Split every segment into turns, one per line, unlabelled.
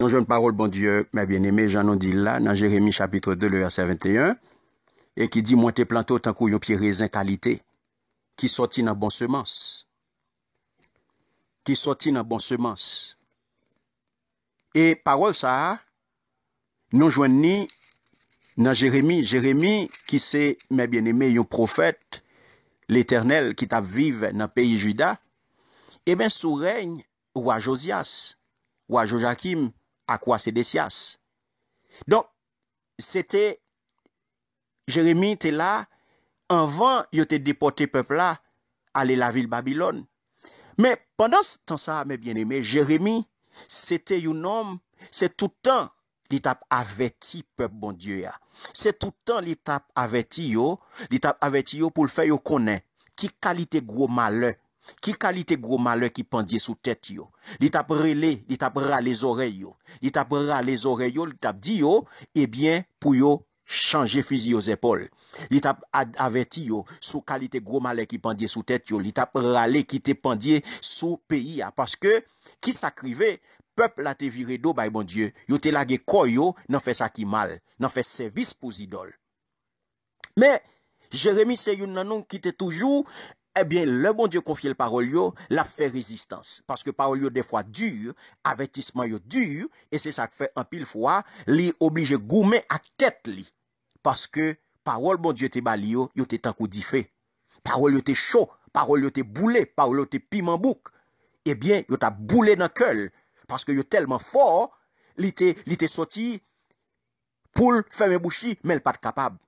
Nous jouons une parole, bon Dieu, mes bien-aimés, Jean nous dit là, dans Jérémie chapitre 2, le verset 21, et qui dit, moi t'es planté autant qu'on y a pied raisin qualité, qui sortit dans bon semence. Qui sortit dans bon semence. Et parole ça, nous joignons dans Jérémie qui c'est, mes bien-aimés, un prophète, l'Éternel qui t'a vive dans le pays Juda, et bien sous règne roi Josias, roi Joachim, à quoi Sédécias. Donc, c'était, Jérémie était là, avant, il était déporté peuple là, aller la ville Babylone. Mais pendant ce temps-là, mes bien-aimés, Jérémie, c'était un homme, c'est tout le temps, l'étape averti peuple bon Dieu. C'est tout le temps l'étape averti pour le faire yo connaître qui qualité gros malheur. Qui qualité gros malheur qui pendait sous tête yo. Li tap relé, li tap ra les oreilles yo. Li tap ra les oreilles yo, li tap di yo, eh bien, pour yo changer fusil aux épaules. Li tap averti yo sous qualité gros malheur qui pendait sous tête yo. Li tap rale qui te pendait sous pays parce que qui s'acrivait peuple la te viré d'eau bay bon Dieu. Yo te lage koy yo, nan fait ça qui mal, nan fait service pour idole. Mais Jérémie c'est une nan qui te toujours eh bien, le bon Dieu confie le parole yo, la fait résistance. Parce que parole yo des fois dur, avertissement yo dur, et c'est ça que fait un pile fois, li obligé goumer à tête li. Parce que parole bon Dieu te bali yo te tankou di fait. Parole yo te chaud, parole yo te boulé, parole yo te piment bouc. Eh bien, yo ta boulé dans cœur. Parce que yo tellement fort, li te sorti pour fermer bouche li, mais il pas capable.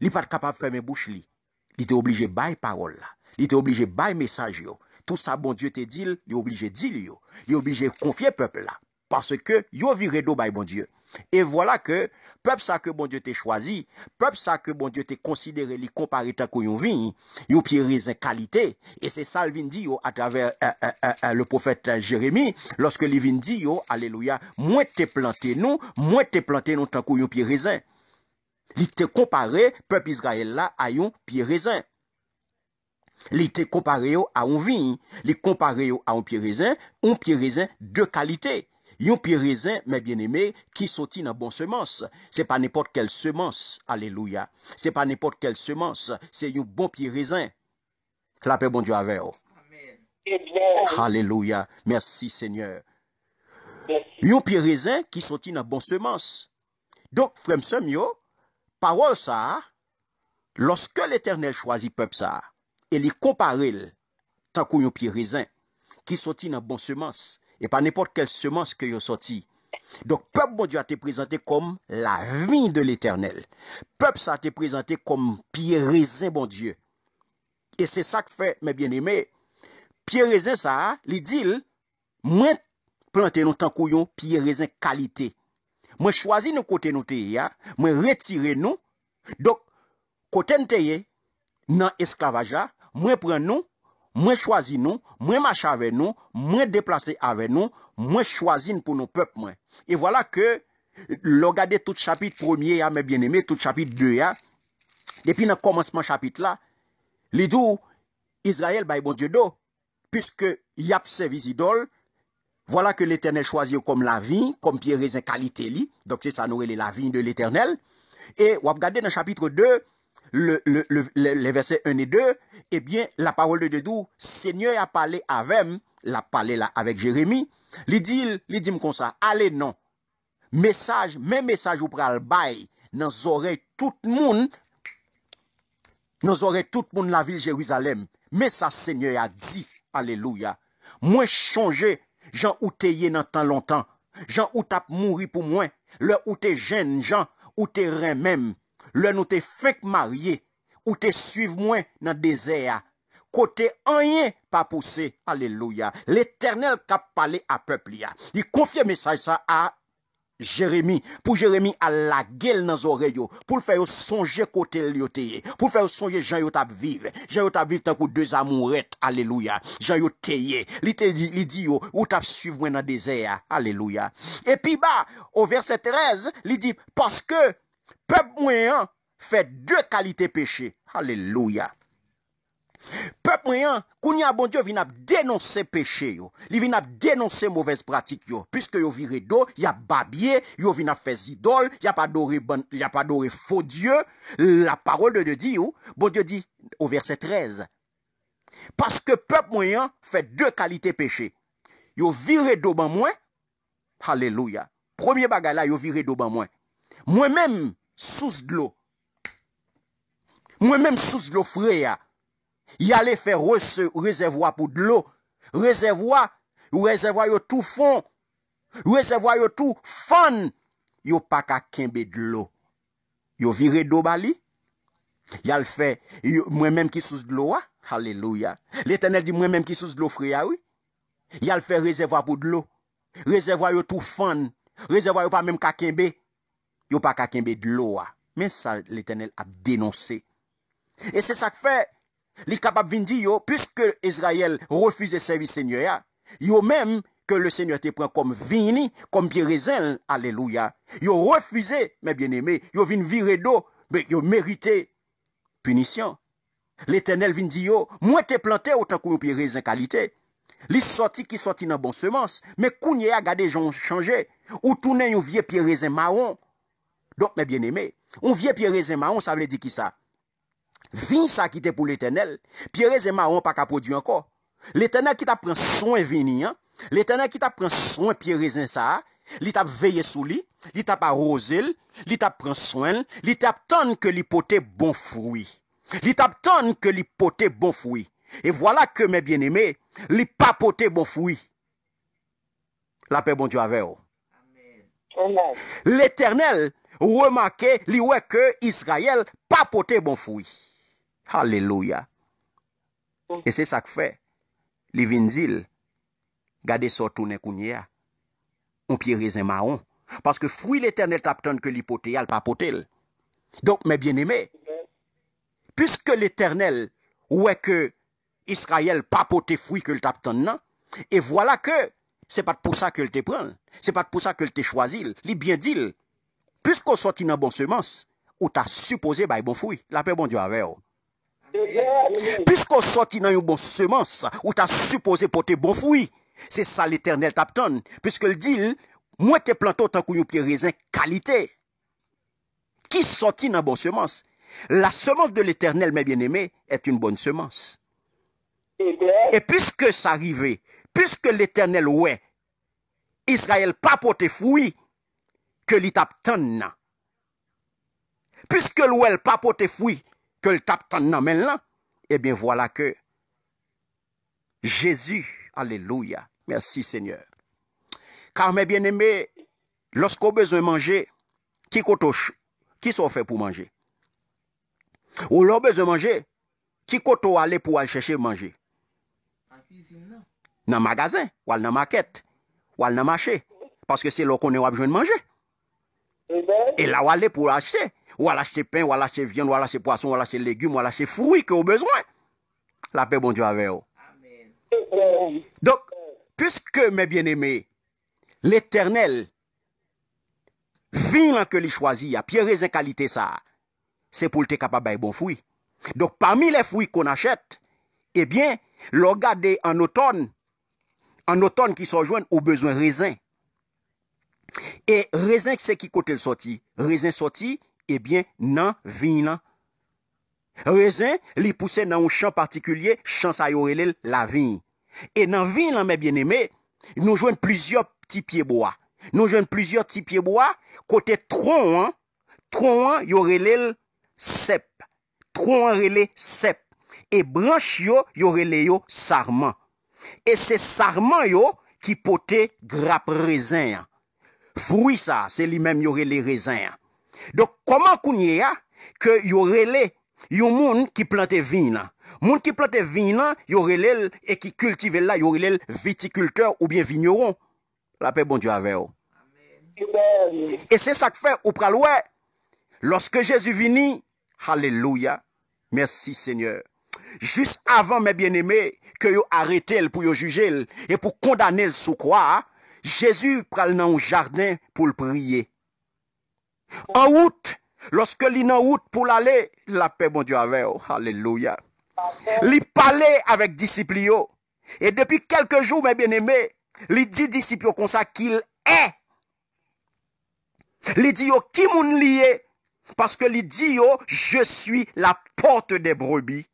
Li pas capable fermer bouche li. Il était obligé bail parole là. Il était obligé bail message yo. Tout ça bon Dieu te dit, il est obligé dire yo. Il est obligé confier peuple là parce que yo viré do bail bon Dieu. Et voilà que peuple ça que bon Dieu t'a choisi, peuple ça que bon Dieu t'a considéré li comparé tant qu'on vin, yo pied raisin qualité et c'est ça le vin dit yo à travers le prophète Jérémie lorsque il vin dit yo alléluia, moi t'ai planté nous tant qu'on pied raisin. Il te comparé peuple Israël là à un pied raisin. Il te comparé à un vigne, il comparé à un pied raisin de qualité. Un pied raisin, mes bien-aimés, qui sortit dans bonne semence. C'est pas n'importe quelle semence. Alléluia. C'est pas n'importe quelle semence. C'est un bon pied raisin. Clapez bon Dieu avec vous. Alléluia. Merci Seigneur. Un pied raisin qui sortit dans bonne semence. Donc, frère yo, parole ça, lorsque l'Éternel choisit peuple ça, et les comparer tant qu'on yon pied raisin qui sorti dans bonne semence et pas n'importe quelle semence que yon sorti. Donc peuple bon Dieu a été présenté comme la vigne de l'Éternel. Peuple ça a été présenté comme pied raisin bon Dieu. Et c'est ça que fait mes bien-aimés. Pied raisin ça, li dit moi planter nous tant qu'on yon pied raisin qualité. Moi choisi nous côté nous te moi retirer nous. Donc côté nous te dans esclavage, moi prends nous, moi choisi nous, moi marche avec nous, moi déplacer avec nous, moi choisi pour nos peuples moi. Et voilà que regardez tout chapitre premier mes bien-aimés, tout chapitre 2 depuis le commencement chapitre là, les dit Israël bay bon Dieu do puisque y a servi idole. Voilà que l'Éternel choisit comme la vigne, comme pied raisin qualité li. Donc c'est ça nous la vigne de l'Éternel. Et on regarder dans chapitre 2 les versets 1 et 2, eh bien, la parole de Dieu, Seigneur a parlé avec Jérémie, il dit comme ça, allez non, même message ou pral bay, dans oreilles tout le monde la ville Jérusalem, mais ça Seigneur a dit, alléluia, moi changer, Jean ou te dans tant longtemps, Jean ou tap mouri pour moi, le ou te jeune, Jean ou te rein même, le nous te fait marié, ou te suivre moi dans désert. Côté rien pas poussé. Alléluia. L'Éternel qui a parlé à peuple. Il confie message ça à Jérémie. Pour Jérémie à la gueule dans les oreilles. Pour le faire songer côté lioté. Pour le faire songer Jean yo tap vivre. Jean yo tap vivre tant que deux amourettes. Alléluia. Jean yo teye. Il dit yo, ou tap suivre moi dans désert. Alléluia. Et puis bah, au verset 13, il dit, parce que peuple moyen fait deux qualités péché. Alléluia. Peuple moyen, kounya bon Dieu vient dénoncer péché yo. Il vient dénoncer mauvaise pratique yo. Puisque yo viré d'eau, y a babier, yo vient faire idole, y a pas adoré faux Dieu. La parole de Dieu dit yo, bon Dieu dit au verset 13. Parce que peuple moyen fait deux qualités péché. Yo viré d'eau ban moins. Alléluia. Premier bagay là, yo viré d'eau ban moins. Moi-même, sous de l'eau. Moi-même, sous de l'eau frère. Y allait faire réservoir pour de l'eau. Réservoir yo tout fond. Réservoir yo tout fun. Yo pas qu'à kembe de l'eau. Yo viré d'eau bali. Y a le fait, moi-même qui sous de l'eau. Alléluia. L'Éternel dit moi-même qui sous de l'eau frère, oui. Y a le fait réservoir pour de l'eau. Réservoir yo tout fun. Réservoir yo pas même qu'à kembe. Yo pas qu'à kembe de l'eau. Mais ça, l'Éternel a dénoncé. Et c'est ça que fait. Les capables de dire, puisque Israël refuse de servir le Seigneur, yo même que le Seigneur te prend comme vini, comme pied raisin, alléluia. Yo refusé, mes bien-aimés, yo vin virer d'eau, mais yo mérité punition. L'Éternel vient dire, moi te planté autant que pied raisin qualité. Li sorti qui sorti dans bon semence, mais kounye a gade gens changé, ou tourner un vieux pied raisin marron. Donc, mes bien-aimés, un vieux pied raisin marron, ça veut dire qui ça? Vin ça qui était pour l'Éternel, pierre et marron pas qu'à produire encore. L'Éternel qui t'a pris soin vini, hein? L'Éternel qui t'a pris soin pierre raisin ça, li t'a veillé sous lui, li t'a arrosé, li t'a pris soin, li t'a tant que li pote bon fruit. Li t'a tant que li pote bon fruit. Et voilà que mes bien-aimés, li pas pote bon fruit. La paix bon Dieu avec vous.
Amen.
L'Éternel remarquait, li ouais que Israël pas pote bon fruit. Alléluia. Et c'est ça que fait. Les vindil, gardez ça tourner kounya. On pied raisin marron. Parce que fruit l'Éternel t'attend que l'hypothèse, elle pas potel. Donc, mes bien-aimés, puisque l'Éternel, ouais que Israël pas poté fruit que le t'attend, non? Et voilà que, c'est pas pour ça que le te prend. C'est pas pour ça que le te choisi. Il bien dit, puisqu'on sortit dans bon semence, ou t'as supposé bah bon fruit. La paix bon Dieu avec vous. Puisqu'on sortit dans une bonne semence, ou t'as supposé porter bon fruit, c'est ça l'Éternel t'attend. Puisque le dit, moi te planté autant qu'un pied raisin qualité. Qui sortit dans une bonne semence? La semence de l'Éternel, mes bien-aimés, est une bonne semence. Et puisque ça arrivait, puisque l'Éternel, ouais, Israël pas porté fruit, que l'Éternel t'attend. Puisque l'ouel pas porté fruit, que le t'attend maintenant, eh bien voilà que Jésus, alléluia, merci Seigneur. Car mes bien-aimés, lorsqu'on a besoin de manger, qui sont fait pour manger? Ou l'on a besoin de manger, qui koto aller pour aller chercher manger? Dans le magasin, ou dans la market, ou dans le marché. Parce que c'est là qu'on a besoin de manger. Et là, on aller pour acheter. Ou à l'acheter pain, ou à l'acheter viande, ou à l'acheter poisson, ou à l'acheter légumes, ou à l'acheter fruits que vous avez besoin. La paix, bon Dieu, avec vous. Donc, puisque, mes bien-aimés, l'Éternel, vin que l'il choisit, à pierre raisin qualité ça, c'est pour être capable de bon fruit. Donc, parmi les fruits qu'on achète, eh bien, regardez en automne qui sont joints au besoin raisin. Et raisin, c'est qui côté le sorti? Raisin sorti, eh bien, nan vin. Raisin, li pousse dans un champ particulier, champ sa yorele la vigne. Et dans vigne, mes bien-aimés, nous jouons plusieurs petits pieds bois. Nous jouons plusieurs petits pieds bois, côté tronc, yorele cep. Tronc relé cep. Et branche yorele yo sarment. Et c'est sarment yo qui pote grappe raisin. Fruit ça, c'est lui-même yorele raisin. Donc, comment kounye ya, que yorele yon moun qui plante vin. Moun qui plante vin, yorele et qui cultive là, yorele viticulteur ou bien vigneron. La paix bon Dieu avec vous. Et c'est ça que fait au praloué. Lorsque Jésus vini, alléluia, merci Seigneur. Juste avant, mes bien-aimés, que yo arrêté pour yo juger et pour condamner sous croix, Jésus pral dans un jardin pour le prier. En route, lorsque li nan route pour l'aller, la paix bon Dieu avec vous. Alléluia. Il parlait avec disciples. Et depuis quelques jours, mes bien-aimés, il dit disciples comme ça qu'il est. Il dit qui moun lié parce que il dit je suis la porte des brebis.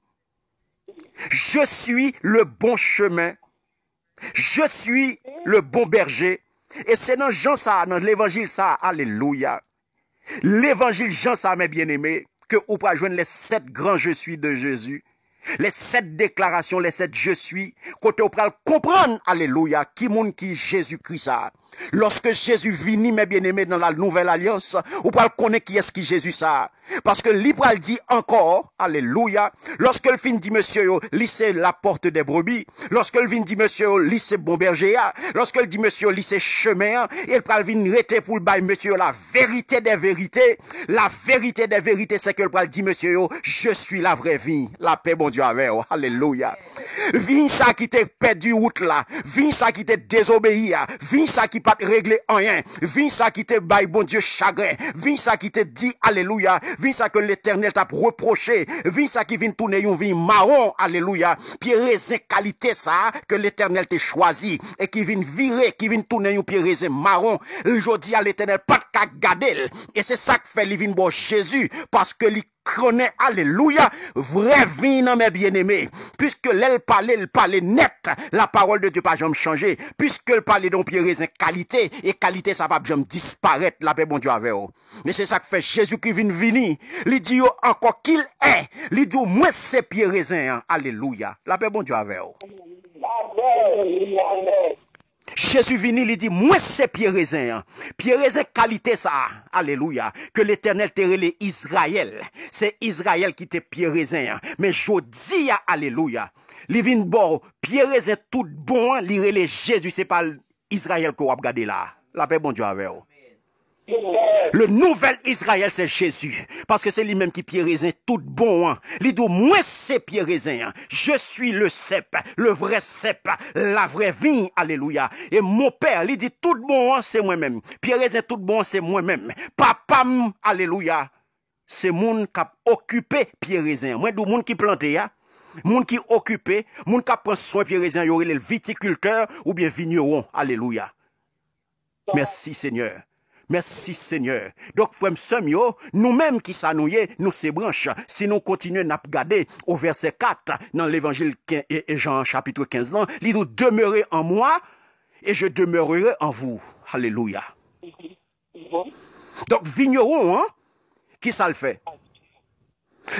Je suis le bon chemin. Je suis le bon berger. Et c'est dans Jean ça, dans l'évangile ça, alléluia. L'évangile Jean ça, mes bien-aimés, que vous pouvez joindre les 7 grands je suis de Jésus. Les 7 déclarations, les 7 je suis, côté vous pouvez comprendre, alléluia, qui moun qui Jésus-Christ ça. Lorsque Jésus vini, mes bien-aimés, dans la nouvelle alliance, vous pouvez connaître qui est-ce qui Jésus ça. Parce que l'Ibral dit encore, alléluia, lorsque le fin dit monsieur, lycée la porte des brebis, lorsque le vin dit monsieur, lycée bon berger, lorsque le dit monsieur, lycée chemin, il pral vin rete pour le bail monsieur, la vérité des vérités, c'est que le pral dit monsieur, je suis la vraie vie, la paix bon Dieu avec, alléluia. Vin ça qui t'est perdu route là, vin ça qui t'est désobéi, vin ça qui pas régler rien, vin ça qui t'est bail bon Dieu chagrin, vin ça qui t'est dit alléluia, vin ça que l'Éternel t'a reproché, vin ça qui vient tourner un vin marron, alléluia, puis raisin qualité ça que l'Éternel t'a choisi et qui vient virer, qui vient tourner un pied raisin marron, aujourd'hui à l'Éternel pas de qu'à garder, et c'est ça que fait li vin bon Jésus parce que li connaît, alléluia, vrai vin, mes bien-aimés, puisque l'elle parlait net, la parole de Dieu pas jamais changé, puisque elle parlait d'un pied raisin qualité, et qualité ça va jamais disparaître, la paix bon Dieu avec vous. Mais c'est ça que fait Jésus qui vient venir, il dit encore qu'il est, il dit moi c'est pied raisin, alléluia, la paix bon Dieu avec vous. Jésus vini, il dit, moi c'est pied raisin. Pied raisin qualité ça. Alléluia. Que l'Éternel te relé Israël. C'est Israël qui te pied raisin. Mais jodi, alléluia. Li vin bon, pied raisin tout bon, li relé Jésus, c'est pas Israël que vous regardez là. La paix bon Dieu avec vous. Le nouvel Israël, c'est Jésus. Parce que c'est lui-même qui pied raisin tout bon. Il dit, moi c'est pied raisin. Je suis le cep, le vrai cep, la vraie vigne. Alléluia. Et mon père, il dit, tout bon, c'est moi-même. Pied raisin tout bon, c'est moi-même. Papa, alléluia. C'est moun qui a occupé pied raisin. Moi, d'où moun qui planté, ya. Moun qui occupé, moun qui prend soin pied raisin, y aurait le viticulteur ou bien vigneron. Alléluia. Merci Seigneur. Merci Seigneur. Donc, frère Samuel, nous-mêmes qui s'annouillons, nous ces branches, si nous continuons à regarder au verset 4, dans l'évangile Jean chapitre 15, il dit, demeurez en moi et je demeurerai en vous. Alléluia. Donc, vigneron, hein, qui ça le fait?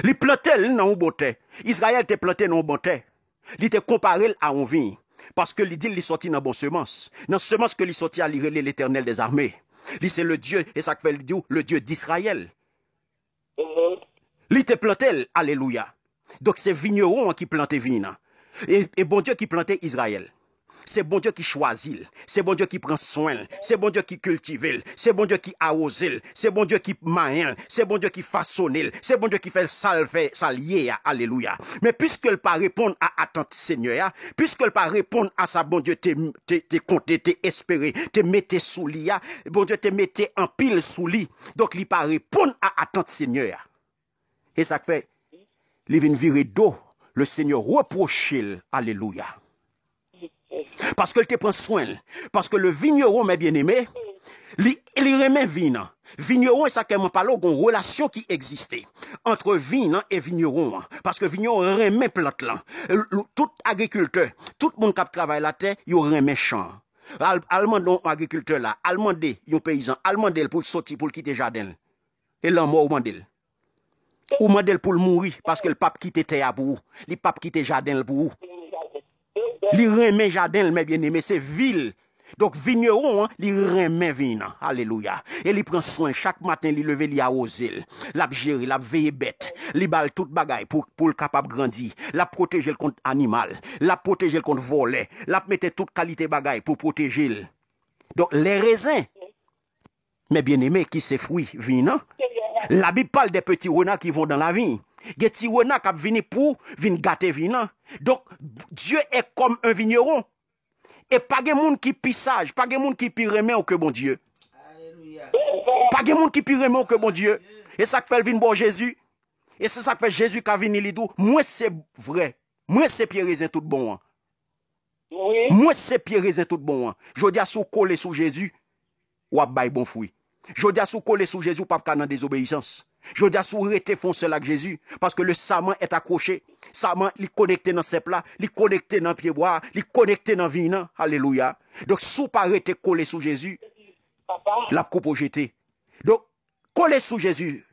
Il plantait dans un bon terre. Israël te planté dans un bon terre. Il te comparé à un vigne. Parce que il dit, il sorti dans bon semence. Dans semence que il sorti à l'Éternel des armées. Lui, c'est le Dieu, et ça fait le Dieu d'Israël. Lui, te planté, alléluia. Donc, c'est vigneron qui plantait vigne. Et bon Dieu qui plantait Israël. C'est bon Dieu qui choisit. C'est bon Dieu qui prend soin. C'est bon Dieu qui cultive. C'est bon Dieu qui arrose. C'est bon Dieu qui main. C'est bon Dieu qui façonne. C'est bon Dieu qui fait le salier. Alléluia. Mais puisqu'elle pas répondre à attente Seigneur, puisqu'elle pas répondre à ça, bon Dieu te compté, te espéré, te mette sous lit. Bon Dieu te mette en pile sous lit. Donc il pas répondre à attente Seigneur. Et ça fait, il vient virer d'eau. Le Seigneur reproche. Alléluia. Parce que te prend soin. Parce que le vigneron, mes bien-aimés, il remet vigne. Vigneron, et ça qui m'a parlé, une relation qui existait entre vigne et vigneron. Parce que vigneron remet plante là. Tout agriculteur, tout le monde qui travaille la terre, il remet champ. Allemandon agriculteur là, allemandé, yon paysan, allemandé pour sortir, pour quitter jardin. Et l'homme ou mandel. Ou mandel pour mourir, parce que le pape quitte terre pour vous. Le pape quitte jardin pour vous. Li remet jardin, mes bien-aimés, c'est ville. Donc, vigneron, hein, li remet vin. Alléluia. Et li prend soin. Chaque matin, li leve, li arrose. La gérer, la veille bête. Li bal tout bagay pour le capable grandir. La protéger contre animal. La protéger contre volet. La mette toute qualité bagay pour protéger. Donc, les raisins, mes bien-aimés, qui se fruits, vin, la Bible parle des petits renards qui vont dans la vigne. Des petits renards qui viennent pour venir gâter vin. Donc, Dieu est comme un vigneron. Et pas de monde qui pissage, pas de monde qui pire remet que bon Dieu. Alléluia. Pas de monde qui pire remet que bon Dieu. Et ça fait le vin bon Jésus. Et c'est ça que fait Jésus qui a venu lui dire, moi c'est vrai. Moi c'est pied raisin tout bon. Hein.
Oui.
Moi c'est pied raisin tout bon. Hein. Je dis à sous coller sous Jésus, ou à bail bon fruit. Je dis à sous coller sous Jésus, pas qu'à dans désobéissance. Je dis à sous rester foncé avec Jésus, parce que le sarment est accroché. Sarment, il est connecté dans ces plats, il est connecté dans pied bois, il est connecté dans vin. Alléluia. Donc, sous pas rester collé sous Jésus,
Papa.
la coupe jeté. Donc, coller sous Jésus,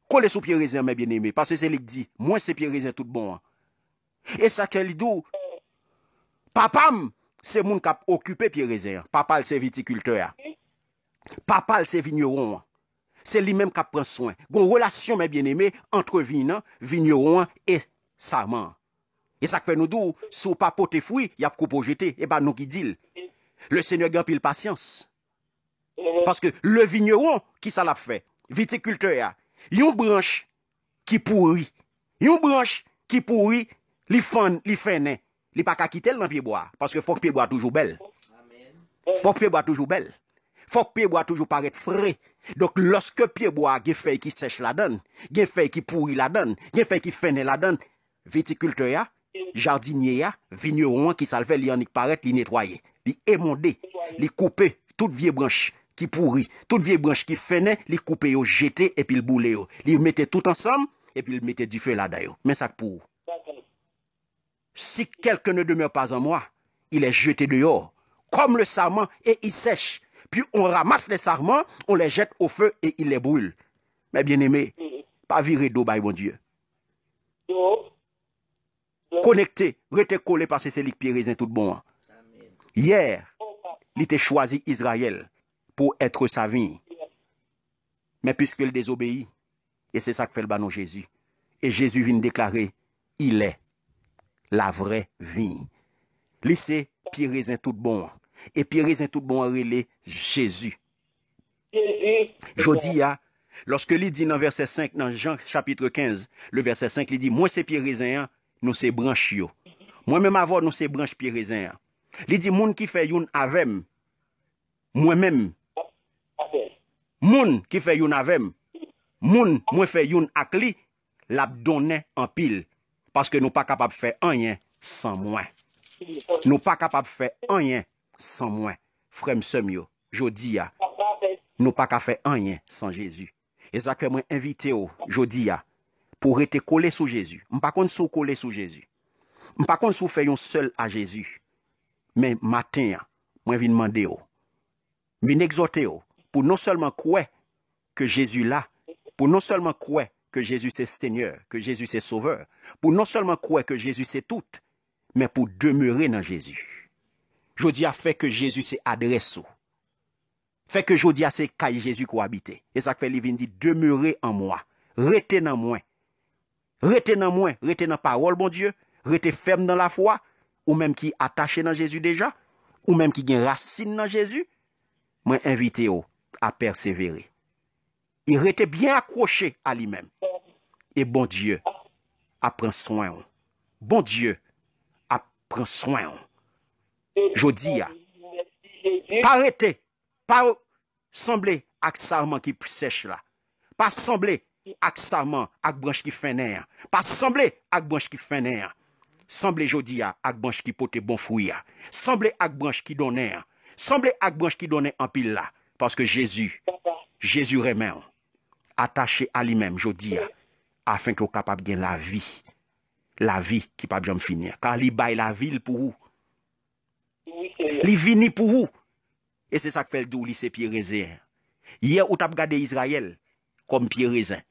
coller sous pied raisin, mes bien-aimés, parce que c'est lui qui dit, moi c'est pied raisin tout bon. Hein. Et ça qu'elle dit, papa, c'est mon qui a occupé pied raisin. Papa, c'est viticulteur. Papa, c'est vigneron. C'est lui-même qui prend soin. Il y a une relation, mes bien-aimés, entre vigneron et sarment. Et ça fait nous dire, si vous pas porter fruit, il y a coupe jeté. Et ben, nous qui dit, le Seigneur gagne pile patience. Parce que le vigneron, qui ça l'a fait? Viticulteur, il y a une branche qui pourrit. Il y a une branche qui pourrit, li fait nain. Il pas qu'à quitter dans pied bois. Parce que faut que pied bois toujours belle. Faut que pied bois toujours belle. Faut que pied bois toujours paraître frais. Donc, lorsque pied bois, il y a feuille qui sèche la donne, il y a feuille qui pourrit la donne, il y a feuille qui fait la donne, viticulteur, jardinier, vigneron qui salve, il y en a qui paraît, il nettoyer, il émondé, il couper, toute vieille branche qui pourrit, toute vieille branche qui fait il couper, il jeter, et puis il boule, il mettait tout ensemble, et puis il mettait du feu là-dedans. Mais ça pour. Si quelqu'un ne demeure pas en moi, il est jeté dehors, comme le sarment, et il sèche. Puis on ramasse les sarments, on les jette au feu et il les brûle. Mais bien aimé, pas virer d'eau, by bon Dieu. Connecté, rete collé parce que c'est lui qui raisin tout bon. Hier, il était choisi Israël pour être sa vie. Mais puisqu'il désobéit, et c'est ça que fait le banon Jésus. Et Jésus vient déclarer, il est la vraie vie. Lui c'est pied raisin tout bon. Et pied raisin tout bon relé Jésus. Jodi a, lorsque il dit dans verset 5, dans Jean chapitre 15, le verset 5, il dit, moi c'est pied raisin, nous c'est branche yo. Moi-même avant, nous c'est branche pied raisin. Il dit, moun qui fait youn avem, moi-même, moun qui fait youn avem, moun, moi fait youn akli, l'abdonne en pile. Parce que nous pas capable de faire rien sans moi. Nous pas capable de faire rien sans moi. Frère m'sem jodi a, nous pas capable de faire rien sans Jésus. Et ça que moi invité jodi a, pour être collé sous Jésus. M'pas contre sous collé sous Jésus. M'pas contre sous faire un seul à Jésus. Mais matin, moi vinn demander vinn exhorter pour non seulement croire que Jésus là, pour non seulement croire que Jésus c'est Seigneur, que Jésus c'est Sauveur, pour non seulement croire que Jésus c'est tout, mais pour demeurer dans Jésus. Jodi a fait que Jésus c'est adresse. Fait que jodi a c'est caille Jésus qui habite. Et ça fait il dit demeurer en moi, rester dans moi. Rester dans moi, rester dans parole bon Dieu, rester ferme dans la foi, ou même qui attaché dans Jésus déjà, ou même qui gagne racine dans Jésus. Moi invité à persévérer. Il était bien accroché à lui-même. Et bon Dieu a pris soin. Bon Dieu a pris soin. Jodi a. Pas arrêter. Pas sembler avec sarment qui sèche là. Pas sembler avec sarment avec branche qui fait nerf. Pas sembler avec branche qui fait nerf. Sembler jodi a avec branche qui porte bon fruit. Sembler avec branche qui donne nerf. Sembler avec branche qui donne en pile là. Parce que Jésus remet attaché à lui-même, jodi a, afin qu'il soit capable de gagner la vie qui pas bien finir. Car il baille la ville pour vous. Il vini pour vous. Et c'est ça que fait le douli, c'est pied raisin. Hier, ou t'as regardé Israël comme pied raisin.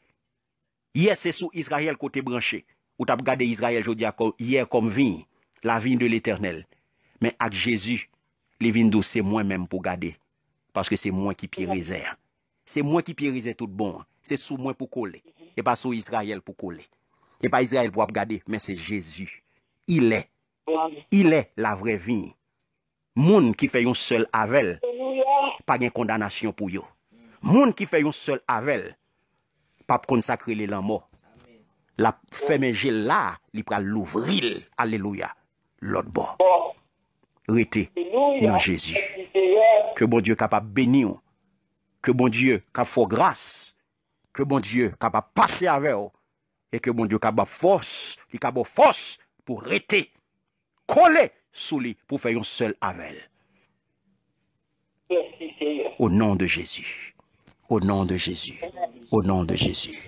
Hier, c'est sous Israël côté branché. Ou t'as regardé Israël, jodi a, hier comme vigne, la vigne de l'Éternel. Mais avec Jésus, les vignes d'eau, c'est moi-même pour garder. Parce que c'est moi qui pied raisin. C'est moi qui pied raisin tout bon. C'est sous moi pour coller. Et pas sous Israël pour coller. Et pas Israël pour regarder, mais c'est Jésus. Il est la vraie vie. Moun qui fait un seul avec, pas de condamnation pour yo. Moun qui fait un seul avec, pas consacrer les mort. La ferme gel là, il pral l'ouvrir. Alléluia. L'autre bord. Rete dans Jésus. Que bon Dieu capable bénir. Que bon Dieu capable faire grâce. Que bon Dieu capable passer avec vous. et que mon Dieu capable force, il capable force pour rester collé sous lui pour faire un seul avec.
Merci, Seigneur.
Au nom de Jésus. Au nom de Jésus. Au nom de Jésus.